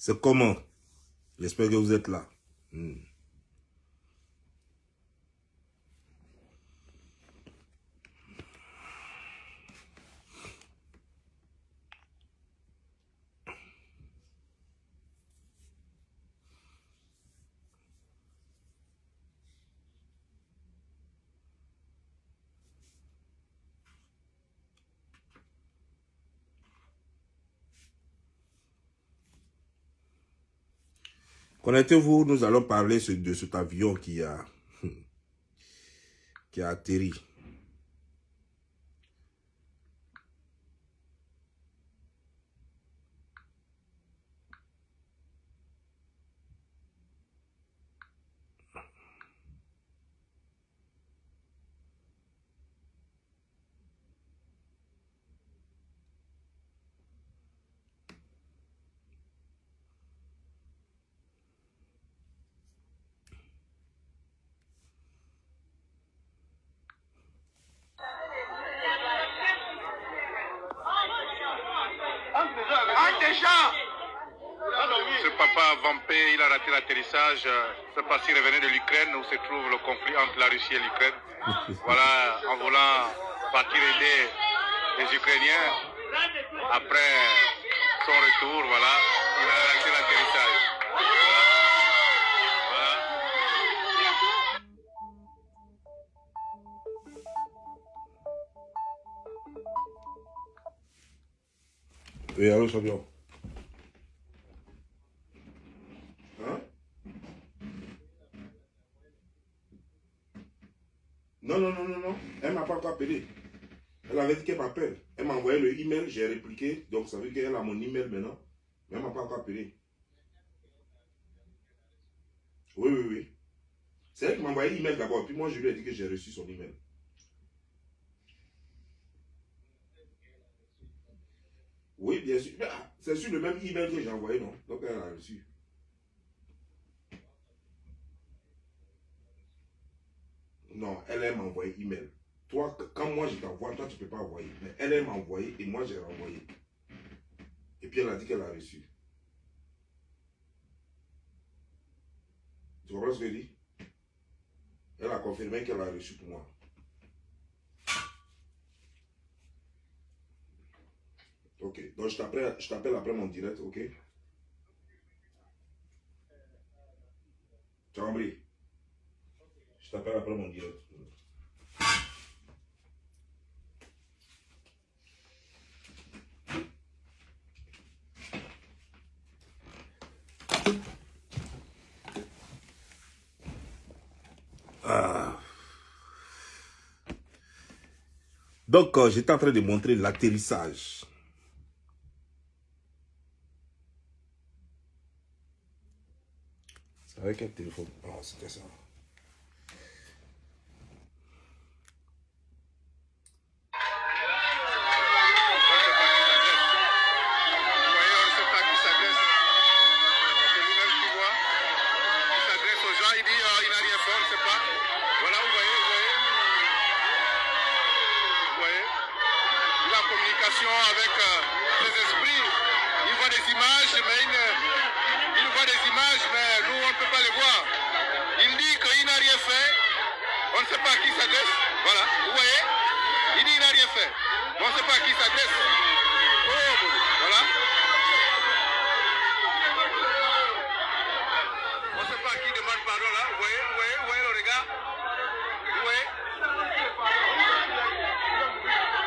C'est comment? J'espère que vous êtes là. Connectez-vous, nous allons parler de cet avion qui a atterri. Ce papa Vampé, il a raté l'atterrissage. C'est parce qu'il revenait de l'Ukraine où se trouve le conflit entre la Russie et l'Ukraine. Voilà, en voulant partir aider les Ukrainiens. Après son retour, voilà, il a raté l'atterrissage. Oui, allô, champion. Hein? Non. Elle m'a pas encore appelé. Elle avait dit qu'elle m'appelle. Elle m'a envoyé le email, j'ai répliqué. Donc ça veut dire qu'elle a mon email maintenant. Mais elle m'a pas encore appelé. Oui. C'est elle qui m'a envoyé l'email d'abord. Puis moi, je lui ai dit que j'ai reçu son email. Oui, bien sûr. C'est sur le même email que j'ai envoyé, non? Donc elle a reçu. Non, elle m'a envoyé email. Toi, quand moi je t'envoie, toi tu ne peux pas envoyer. Mais elle m'a envoyé et moi j'ai renvoyé. Et puis elle a dit qu'elle a reçu. Tu comprends ce que je dis? Elle a confirmé qu'elle a reçu pour moi. Ok, donc je t'appelle après mon direct, ok? Tu as compris? Je t'appelle après mon direct. Donc, j'étais en train de montrer l'atterrissage. C'est avec quel téléphone? Ah, c'était ça. Avec ses esprits, il voit des images, mais il voit des images, mais nous on ne peut pas les voir. Il dit qu'il n'a rien fait, on ne sait pas à qui s'adresse. Voilà, vous voyez, il dit qu'il n'a rien fait, mais on ne sait pas à qui s'adresse. Oh, voilà. On ne sait pas à qui demande pardon là, vous voyez le regard. Vous voyez.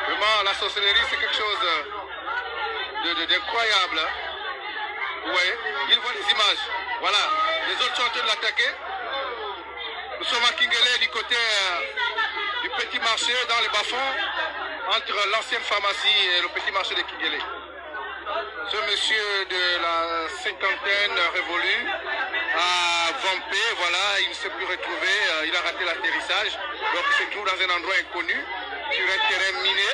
Vraiment, la sorcellerie, c'est quelque chose d'incroyable. Vous voyez, il voit des images. Voilà, les autres sont en train de l'attaquer. Nous sommes à Kingele, du côté du petit marché, dans les bas-fonds, entre l'ancienne pharmacie et le petit marché de Kingele. Ce monsieur de la cinquantaine révolue a vampé, voilà, il ne s'est plus retrouvé, il a raté l'atterrissage. Donc il se trouve dans un endroit inconnu, sur un terrain miné.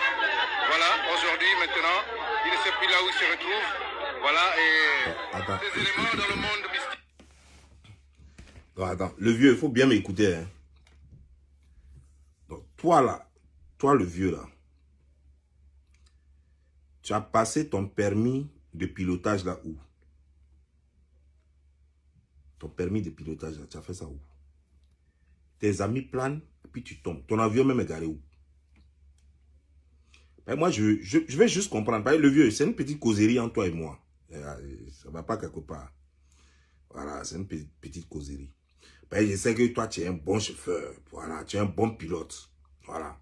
Voilà, aujourd'hui, maintenant, il ne sait plus là où il se retrouve. Voilà, et ces éléments dans le monde mystique. Non, attends, le vieux, il faut bien m'écouter. Hein. Donc, toi là, toi le vieux là, tu as passé ton permis de pilotage là où? ton permis de pilotage, tu as fait ça où? Tes amis planent, et puis tu tombes. Ton avion même est garé où? Ben moi, je vais juste comprendre. Ben le vieux, c'est une petite causerie entre toi et moi. Ça ne va pas quelque part. Voilà, c'est une petite causerie. Ben, je sais que toi, tu es un bon chauffeur. Voilà, tu es un bon pilote. Voilà.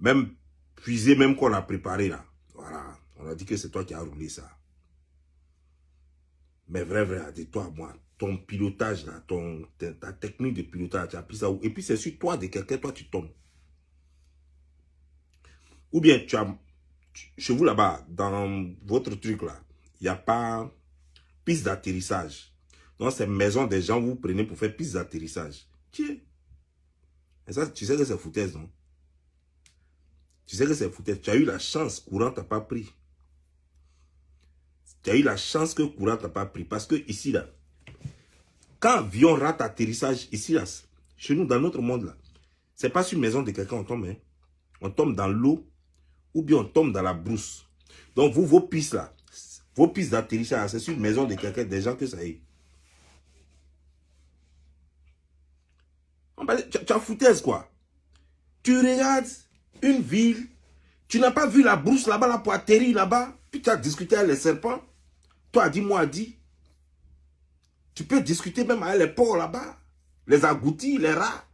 Même puisé, même qu'on a préparé là. Voilà. On a dit que c'est toi qui as roulé ça. Mais vrai, dis-toi, moi, ton pilotage là, ta technique de pilotage, tu as pris ça où? Et puis c'est sur toi de quelqu'un, toi tu tombes. Ou bien tu as, chez vous là-bas, dans votre truc là, il n'y a pas piste d'atterrissage. Donc c'est maison des gens, vous prenez pour faire piste d'atterrissage. Tiens. Et ça, tu sais que c'est foutaise, non? Tu sais que c'est foutaise. Tu as eu la chance, courant t'as pas pris. Tu as eu la chance que courant t'as pas pris. Parce que ici là, quand avion rate atterrissage, ici là, chez nous, dans notre monde là, c'est pas sur une maison de quelqu'un on tombe, hein. On tombe dans l'eau ou bien on tombe dans la brousse. Donc vous, vos pistes là, vos pistes d'atterrissage, c'est sur une maison de quelqu'un, des gens que ça y est. Tu as foutaise quoi. Tu regardes une ville, tu n'as pas vu la brousse là-bas là, pour atterrir là-bas, puis tu as discuté avec les serpents. Toi, dis-moi, dis. Tu peux discuter même avec les porcs là-bas, les agoutis, les rats.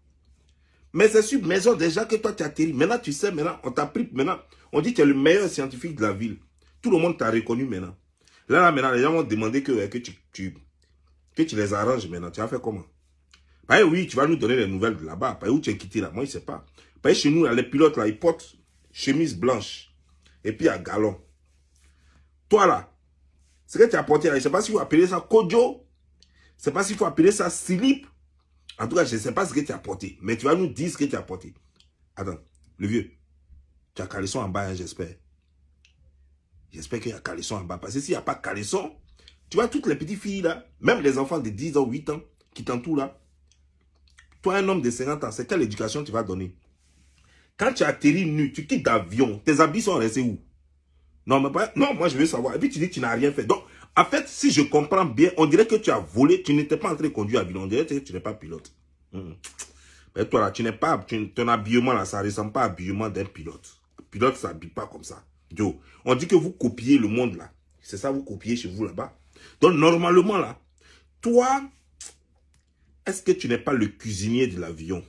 Mais c'est sur maison déjà que toi tu atterris. Maintenant tu sais, maintenant on t'a pris, maintenant on dit que tu es le meilleur scientifique de la ville. Tout le monde t'a reconnu maintenant. Là maintenant les gens vont demander que tu les arranges maintenant. Tu vas faire comment? Bah oui, tu vas nous donner les nouvelles de là-bas. Bah où tu es quitté là? Moi je sais pas. Bah chez nous là, les pilotes là, ils portent chemise blanche et puis à galon. Toi là, ce que tu as porté là, je ne sais pas s'il faut appeler ça kojo. Je ne sais pas s'il faut appeler ça slip. En tout cas, je ne sais pas ce que tu as porté. Mais tu vas nous dire ce que tu as porté. Attends, le vieux. Tu as caleçon en bas, hein, j'espère. J'espère qu'il y a caleçon en bas. Parce que s'il n'y a pas caleçon, tu vois toutes les petites filles là, même les enfants de 10 ans, 8 ans, qui t'entourent là. Toi, un homme de 50 ans, c'est quelle éducation tu vas donner? Quand tu atterris nu, tu quittes l'avion, tes habits sont restés où? Non, mais pas, non, moi je veux savoir. Et puis tu dis que tu n'as rien fait. Donc, en fait, si je comprends bien, on dirait que tu as volé, tu n'étais pas en train de conduire l'avion. On dirait que tu n'es pas pilote. Mais toi là, tu n'es pas, ton habillement là, ça ne ressemble pas à l'habillement d'un pilote. Le pilote ne s'habille pas comme ça. Yo, on dit que vous copiez le monde là. C'est ça, vous copiez chez vous là-bas. Donc, normalement là, toi, est-ce que tu n'es pas le cuisinier de l'avion?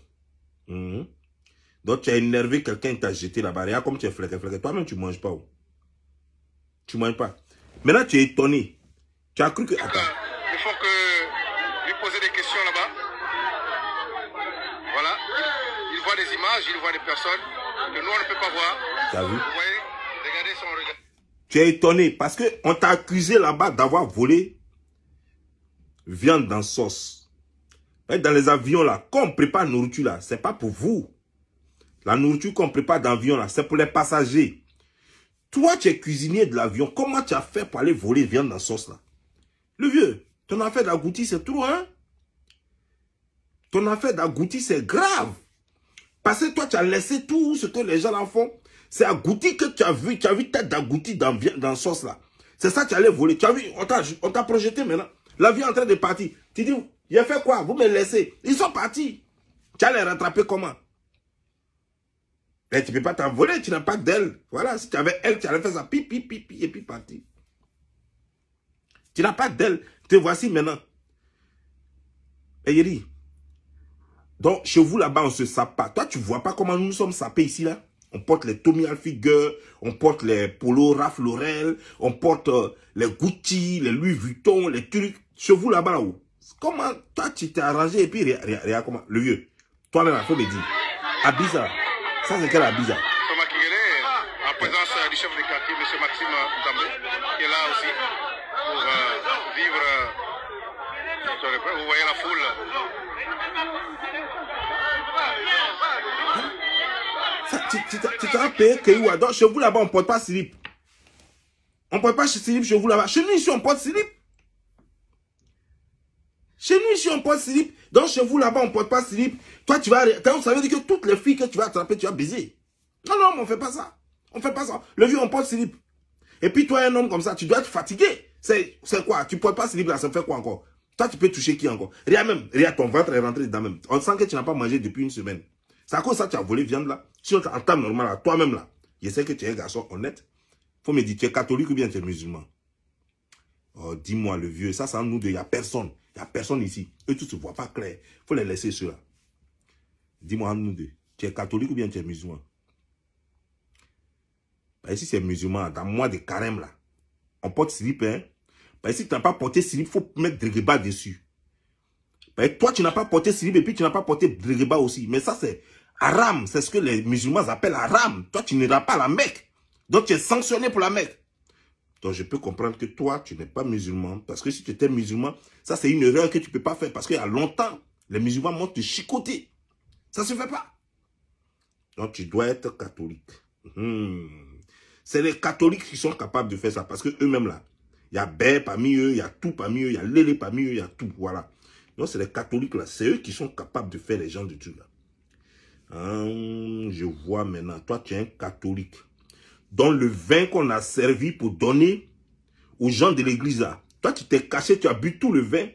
Donc, tu as énervé quelqu'un, t'a jeté là-bas. Regarde comme tu es fléqué. Toi-même, tu ne manges pas. Oh. Tu ne manges pas. Maintenant, tu es étonné. Tu as cru que... Attends. Il faut que lui poser des questions là-bas. Voilà. Il voit des images, il voit des personnes que nous, on ne peut pas voir. Tu as vu? Vous voyez? Regardez son regard. Tu es étonné parce qu'on t'a accusé là-bas d'avoir volé viande dans sauce. Dans les avions là, quand on prépare la nourriture là, c'est pas pour vous. La nourriture qu'on prépare dans l'avion là, c'est pour les passagers. Toi, tu es cuisinier de l'avion. Comment tu as fait pour aller voler viande dans sauce là? Le vieux, ton affaire d'agouti, c'est trop, hein? Ton affaire d'agouti, c'est grave. Parce que toi, tu as laissé tout ce que les gens en font. C'est agouti que tu as vu tête d'agouti dans sauce là. C'est ça que tu allais voler. Tu as vu, on t'a projeté maintenant. L'avion est en train de partir. Tu dis, il a fait quoi? Vous me laissez. Ils sont partis. Tu allais rattraper comment? Mais tu ne peux pas t'envoler, tu n'as pas d'elle. Voilà, si tu avais elle, tu allais faire ça, pi, et puis partir. Tu n'as pas d'elle. Te voici maintenant. Et il dit, donc chez vous là-bas, on se sape pas. Toi, tu ne vois pas comment nous sommes sapés ici là? On porte les Tommy Hilfiger, on porte les Polo Ralph Lauren, on porte les Gucci, les Louis Vuitton, les trucs. Chez vous là-bas là-haut. Comment toi, tu t'es arrangé et puis regarde comment, le vieux. Toi-même, il faut me dire. Abiza. Ça, c'est quel Abiza? Thomas Kingele, en présence du chef de quartier, M. Maxime Ndambé, qui est là aussi pour vivre. Vous voyez la foule. Tu t'as payé que donc chez vous là-bas, on ne porte pas slip. On ne porte pas slip chez vous là-bas. Chez nous ici, on porte slip. Chez nous ici, on porte slip. Donc chez vous là-bas, on ne porte pas slip. Toi, tu vas... Ça veut dire que toutes les filles que tu vas attraper, tu vas baiser. Non, non, mais on ne fait pas ça. On ne fait pas ça. Le vieux, on porte slip. Et puis toi, un homme comme ça, tu dois être fatigué. C'est quoi? Tu ne portes pas slip là, ça fait quoi encore? Toi, tu peux toucher qui encore? Regarde, ton ventre est rentré dedans même. On sent que tu n'as pas mangé depuis une semaine. C'est à cause de ça que tu as volé viande là. Si on t'entend normal là, toi-même là, je sais que tu es un garçon honnête. Faut me dire, tu es catholique ou bien tu es musulman? Oh, dis-moi le vieux, ça c'est nous deux, il n'y a personne. Il n'y a personne ici. Eux tous ne se voient pas clair. Il faut les laisser ceux-là. Dis-moi nous deux, tu es catholique ou bien tu es musulman? Bah, si c'est musulman, dans le mois de carême là, on porte slip, hein? Bah, si tu n'as pas porté slip, il faut mettre drégeba dessus. Bah, toi, tu n'as pas porté slip et puis tu n'as pas porté drégeba aussi. Mais ça, c'est haram. C'est ce que les musulmans appellent haram. Toi, tu n'iras pas à la Mecque. Donc, tu es sanctionné pour la Mecque. Donc, je peux comprendre que toi, tu n'es pas musulman. Parce que si tu étais musulman, ça, c'est une erreur que tu ne peux pas faire. Parce qu'il y a longtemps, les musulmans m'ont te chicoté. Ça ne se fait pas. Donc, tu dois être catholique. C'est les catholiques qui sont capables de faire ça. Parce que eux-mêmes, là, il y a Bé parmi eux, il y a tout parmi eux, il y a Lélé parmi eux, il y a tout. Voilà. Donc, c'est les catholiques, là. C'est eux qui sont capables de faire les gens de Dieu, là. Je vois maintenant. Toi, tu es un catholique. Dans le vin qu'on a servi pour donner aux gens de l'église, là. Toi, tu t'es caché, tu as bu tout le vin.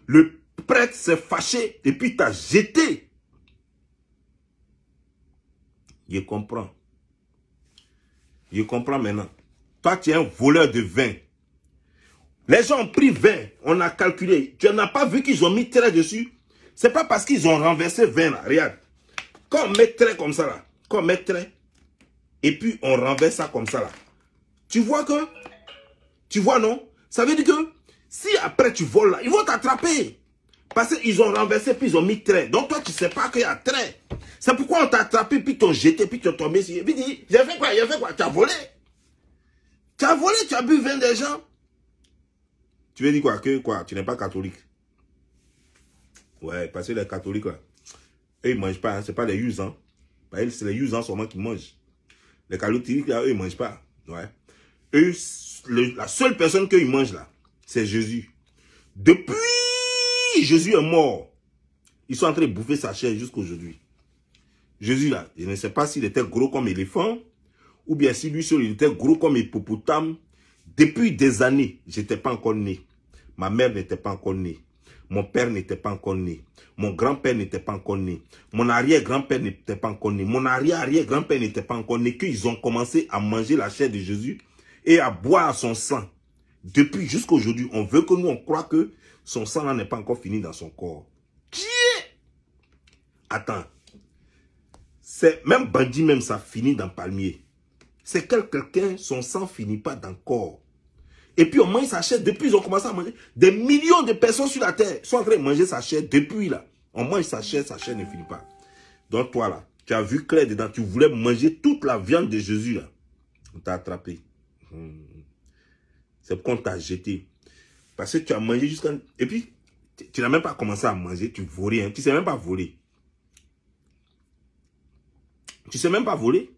Le prêtre s'est fâché et puis t'as jeté. Je comprends. Je comprends maintenant. Toi, tu es un voleur de vin. Les gens ont pris 20, on a calculé. Tu n'as pas vu qu'ils ont mis trait dessus? C'est pas parce qu'ils ont renversé 20 là. Regarde. Quand on met trait comme ça là, quand on met trait, et puis on renverse ça comme ça là. Tu vois que, tu vois non? Ça veut dire que, si après tu voles là, ils vont t'attraper. Parce qu'ils ont renversé, puis ils ont mis trait. Donc toi, tu sais pas qu'il y a trait. C'est pourquoi on t'a attrapé, puis t'ont jeté, puis t'ont tombé sur. Puis dit, j'ai fait quoi? J'ai fait quoi? Tu as volé. Tu as volé, tu as bu 20 des gens. Tu veux dire quoi? Que quoi? Tu n'es pas catholique. Ouais, parce que les catholiques, là, eux, ils ne mangent pas. Hein, ce n'est pas les usants. C'est les usants seulement qui mangent. Les catholiques, là, eux, ils ne mangent pas. Ouais. Eux, la seule personne qu'ils mangent, là, c'est Jésus. Depuis Jésus est mort, ils sont en train de bouffer sa chair jusqu'à aujourd'hui. Jésus, là, je ne sais pas s'il était gros comme éléphant, ou bien si lui seul, il était gros comme hippopotame. Depuis des années, je n'étais pas encore né. Ma mère n'était pas encore née. Mon père n'était pas encore né. Mon grand-père n'était pas encore né. Mon arrière-grand-père n'était pas encore né. Mon arrière-arrière-grand-père n'était pas encore né. Qu'ils ont commencé à manger la chair de Jésus et à boire son sang. Depuis jusqu'à aujourd'hui, on veut que nous, on croit que son sang n'est pas encore fini dans son corps. Qui est? Attends. C'est même bandit, même ça finit dans palmier. C'est quelqu'un, son sang finit pas dans le corps. Et puis on mange sa chair, depuis ils ont commencé à manger. Des millions de personnes sur la terre sont en train de manger sa chair depuis là. On mange sa chair ne finit pas. Donc toi là, tu as vu clair dedans, tu voulais manger toute la viande de Jésus là. On t'a attrapé. C'est pourquoi on t'a jeté. Parce que tu as mangé jusqu'à... Et puis, tu n'as même pas commencé à manger, tu volais. Hein. Tu ne sais même pas voler. Tu ne sais même pas voler.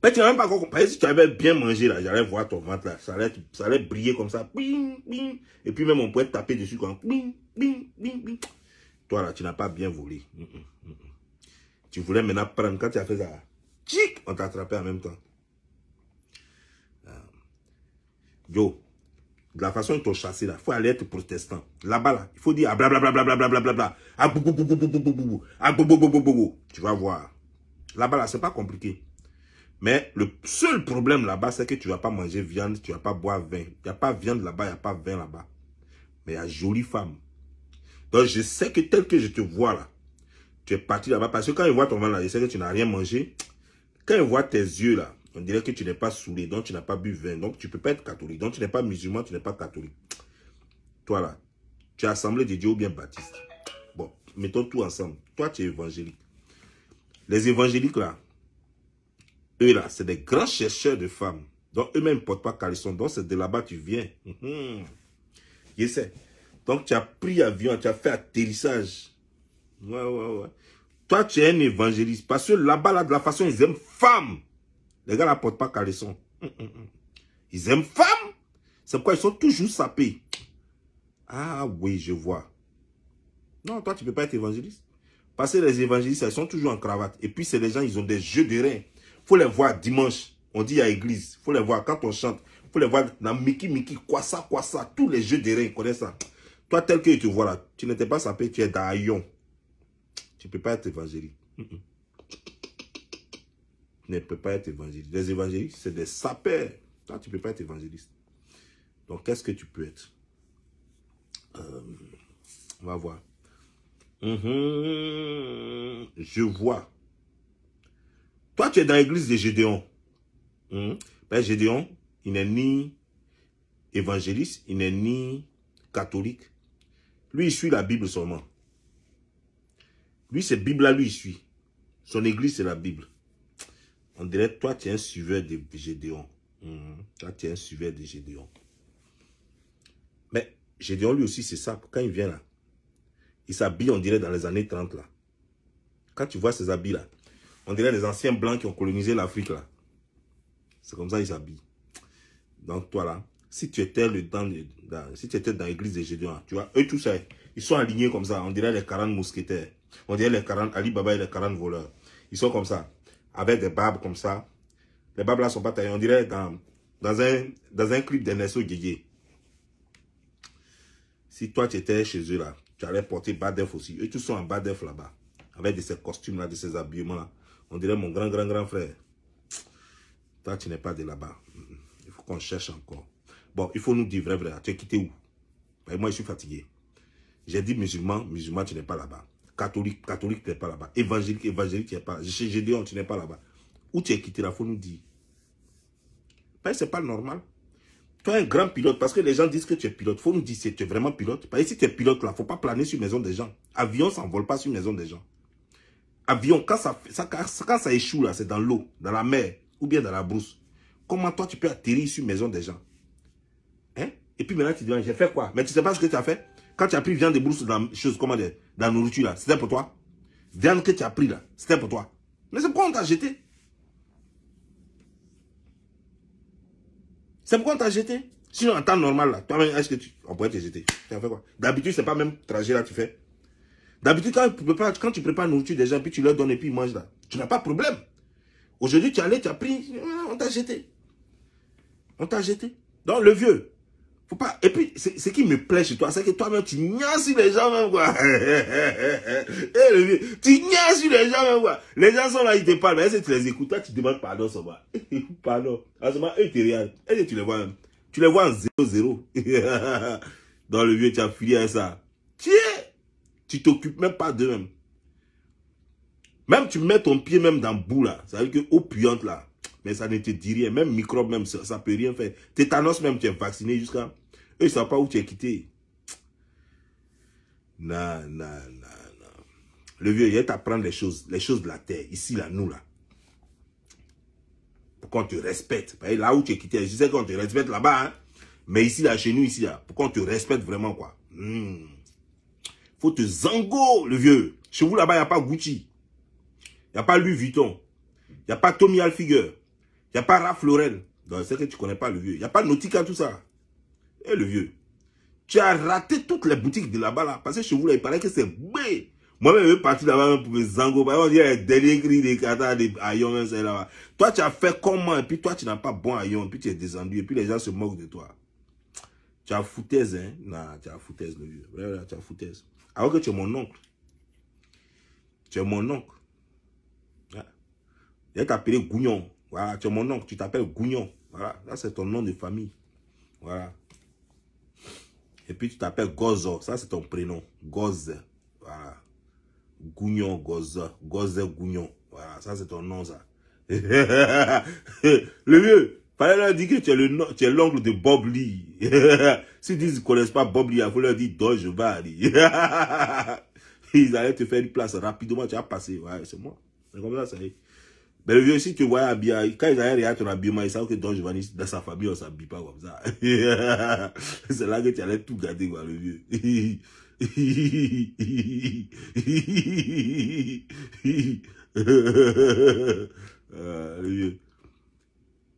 Mais tu n'as même pas encore compris. Si tu avais bien mangé là, j'allais voir ton ventre là. Ça allait briller comme ça. Bing, bing. Et puis même on pourrait taper dessus comme bing, bing, bing, bing. Toi là, tu n'as pas bien volé. Tu voulais maintenant prendre. Quand tu as fait ça, tchic, on t'a attrapé en même temps. Yo, de la façon dont tu as chassé là, il faut aller être protestant. Là-bas là, il faut dire ah blablabla. Ah bou bou bou bou bou bou bou. Ah bou bou bou bou bou. Tu vas voir. Là-bas là, c'est pas compliqué. Mais le seul problème là-bas, c'est que tu ne vas pas manger viande, tu ne vas pas boire vin. Il n'y a pas viande là-bas, il n'y a pas vin là-bas. Mais il y a jolie femme. Donc je sais que tel que je te vois là, tu es parti là-bas. Parce que quand ils voient ton vin là, je sais que tu n'as rien mangé. Quand ils voient tes yeux là, on dirait que tu n'es pas saoulé, donc tu n'as pas bu vin. Donc tu ne peux pas être catholique. Donc tu n'es pas musulman, tu n'es pas catholique. Toi là, tu es Assemblée de Dieu ou bien baptiste. Bon, mettons tout ensemble. Toi tu es évangélique. Les évangéliques là, eux là, c'est des grands chercheurs de femmes. Donc eux-mêmes ne portent pas caleçon. Donc c'est de là-bas que tu viens. Je sais. Donc tu as pris avion, tu as fait atterrissage. Ouais. Toi tu es un évangéliste. Parce que là-bas, là, de la façon ils aiment femmes. Les gars là ne portent pas caleçon. Ils aiment femmes. C'est pourquoi ils sont toujours sapés. Ah oui, je vois. Non, toi tu ne peux pas être évangéliste. Parce que les évangélistes, ils sont toujours en cravate. Et puis c'est les gens, ils ont des jeux de reins. Il faut les voir dimanche. On dit à l'église. Il faut les voir quand on chante. Il faut les voir dans Mickey, quoi ça. Tous les jeux de reins, ils connaissent ça. Toi, tel que tu vois là, tu n'étais pas sapé, tu es dans Ayon. Tu ne peux pas être évangéliste. Tu ne peux pas être évangéliste. Les évangélistes, c'est des sapeurs. Toi, tu ne peux pas être évangéliste. Donc, qu'est-ce que tu peux être? On va voir. Je vois. Toi, tu es dans l'église de Gédéon. Ben, Gédéon, il n'est ni évangéliste, il n'est ni catholique. Lui, il suit la Bible seulement. Lui, c'est Bible là, lui, il suit. Son église, c'est la Bible. On dirait, toi, tu es un suiveur de Gédéon. Toi, tu es un suiveur de Gédéon. Mais Gédéon, lui aussi, c'est ça. Quand il vient là, il s'habille, on dirait, dans les années 30 là. Quand tu vois ces habits là, on dirait les anciens blancs qui ont colonisé l'Afrique là. C'est comme ça qu'ils s'habillent. Donc toi là, si tu étais dans l'église de Gédéon, tu vois, eux tous ça, ils sont alignés comme ça. On dirait les 40 mousquetaires. On dirait les 40, Ali Baba et les 40 voleurs. Ils sont comme ça, avec des barbes comme ça. Les barbes là sont pas taillées. On dirait dans un clip d'Ernesto Guégué. Si toi tu étais chez eux là, tu allais porter Badef aussi. Eux tous sont en Badef là-bas. Avec de ces costumes là, de ces habillements là. On dirait mon grand frère. Toi tu n'es pas de là-bas. Il faut qu'on cherche encore. Bon, il faut nous dire vrai. Tu es quitté où? Et moi je suis fatigué. J'ai dit musulman, tu n'es pas là-bas. Catholique, tu n'es pas là-bas. Évangélique, tu n'es pas là-bas. Chez Gédéon, tu n'es pas là-bas. Où tu es quitté là, il faut nous dire. Ce n'est pas normal. Toi, un grand pilote, parce que les gens disent que tu es pilote. Il faut nous dire si tu es vraiment pilote. Parce que si tu es pilote là, il ne faut pas planer sur maison des gens. Avion, ça n'envole pas sur maison des gens. Avion, quand ça échoue là, c'est dans l'eau, dans la mer, ou bien dans la brousse. Comment toi, tu peux atterrir sur maison des gens? Hein? Et puis maintenant, tu dis, j'ai fait quoi? Mais tu ne sais pas ce que tu as fait? Quand tu as pris viande de brousse dans chose, comment dire, dans la nourriture là, c'était pour toi? Viande que tu as pris là, c'était pour toi. Mais c'est pourquoi on t'a jeté? C'est pourquoi on t'a jeté? Sinon, en temps normal là, toi-même, est-ce que on pourrait te jeter? Tu as fait quoi? D'habitude, c'est pas même trajet là, tu fais. D'habitude, quand tu prépares la nourriture des gens, puis tu leur donnes et puis ils mangent là, tu n'as pas de problème. Aujourd'hui, tu es allé, tu as pris, on t'a jeté. On t'a jeté. Donc, le vieux, faut pas. Et puis, ce qui me plaît chez toi, c'est que toi-même, tu niaises sur les gens même, quoi. Le vieux, tu niaises sur les gens même, quoi. Les gens sont là, ils te parlent, mais est-ce que tu les écoutes? Toi, tu demandes pardon, ça va. Pardon. À ce moment, eux, ils te regardent. Est-ce que tu les vois même? Tu les vois en 0-0. Dans le vieux, tu as fini à ça. Tiens! Tu t'occupes même pas d'eux-mêmes. Même tu mets ton pied même dans le bout là. Ça veut dire que eau puante là. Mais ça ne te dit rien. Même microbe même, ça peut rien faire. Tétanos même, tu es vacciné jusqu'à... Eux, ils ne savent pas où tu es quitté. Non. Le vieux, il va t'apprendre les choses de la terre. Ici, là, nous là. Pour qu'on te respecte. Là où tu es quitté, je sais qu'on te respecte là-bas. Hein? Mais ici, là, chez nous, ici, là. Pour qu'on te respecte vraiment, quoi. Faut te zango, le vieux. Chez vous, là-bas, il n'y a pas Gucci. Il n'y a pas Louis Vuitton. Il n'y a pas Tommy Hilfiger. Il n'y a pas Ralph Lauren. Donc, c'est que tu ne connais pas le vieux. Il n'y a pas Nautica, tout ça. Et le vieux. Tu as raté toutes les boutiques de là-bas, là. Parce que chez vous, là, il paraît que c'est bé. Moi-même, je vais partir là-bas pour me zango. Par exemple, il y a les derniers cris des katas, des haillons, même, c'est là-bas. Toi, tu as fait comment? Et puis, toi, tu n'as pas bon haillon. Et puis, tu es descendu. Et puis, les gens se moquent de toi. Tu as foutaise, hein? Non, tu as foutaise, le vieux. Voilà, tu as foutaise. Alors que tu es mon oncle. Tu es mon oncle. Il va t'appeler Gougnon. Voilà, tu es mon oncle, tu t'appelles Gougnon. Voilà, là c'est ton nom de famille. Voilà. Et puis tu t'appelles Gozo. Ça c'est ton prénom. Goz. Voilà. Gougnon, Gozo. Gozo, Gougnon. Voilà, ça c'est ton nom, ça. Le vieux, fallait leur dire que tu es l'oncle de Bob Lee. S'ils disent qu'ils ne connaissent pas Bob Lee, il faut leur dire Doge Bari. Ils allaient te faire une place rapidement, tu vas passer. Ouais, c'est moi. C'est comme ça, ça y est. Mais le vieux, si tu vois habillé, quand ils allaient regarder ton habillement, ils savent que Don Giovanni, dans sa famille, on ne s'habille pas comme ça. C'est là que tu allais tout garder, quoi, le vieux. Le vieux.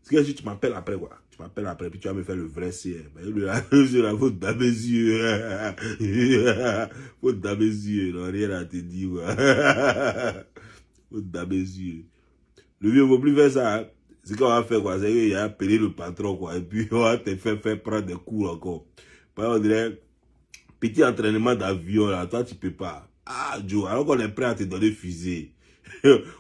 C'est que si tu m'appelles après, quoi. Tu m'appelles après, puis tu vas me faire le vrai CR. Je la faute dans mes yeux. Faute dans mes yeux, non, rien à te dire, quoi. Faute dans mes yeux. Le vieux ne veut plus faire ça. Hein. Ce qu'on va faire, quoi, c'est qu'il a appelé le patron, quoi. Et puis, on va te faire prendre des cours encore. On dirait, Petit entraînement d'avion, là, toi, tu peux pas. Ah, Joe, alors qu'on est prêt à te donner fusée.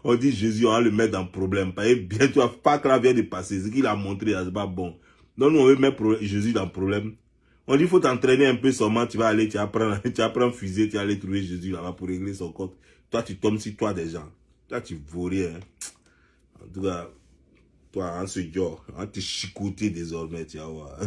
On dit Jésus, on va le mettre dans problème. Bien, tu vois, pas que là vient de passer. Ce qu'il a montré, c'est pas bon. Donc, nous, on veut mettre Jésus dans problème. On dit, il faut t'entraîner un peu seulement. Tu vas aller, tu vas prendre fusée, tu vas aller trouver Jésus là-bas pour régler son compte. Toi, tu tombes sur toi des gens. Toi, tu vaux rien. En tout cas, toi, en ce jour, on te chicoté désormais, tu vas voir.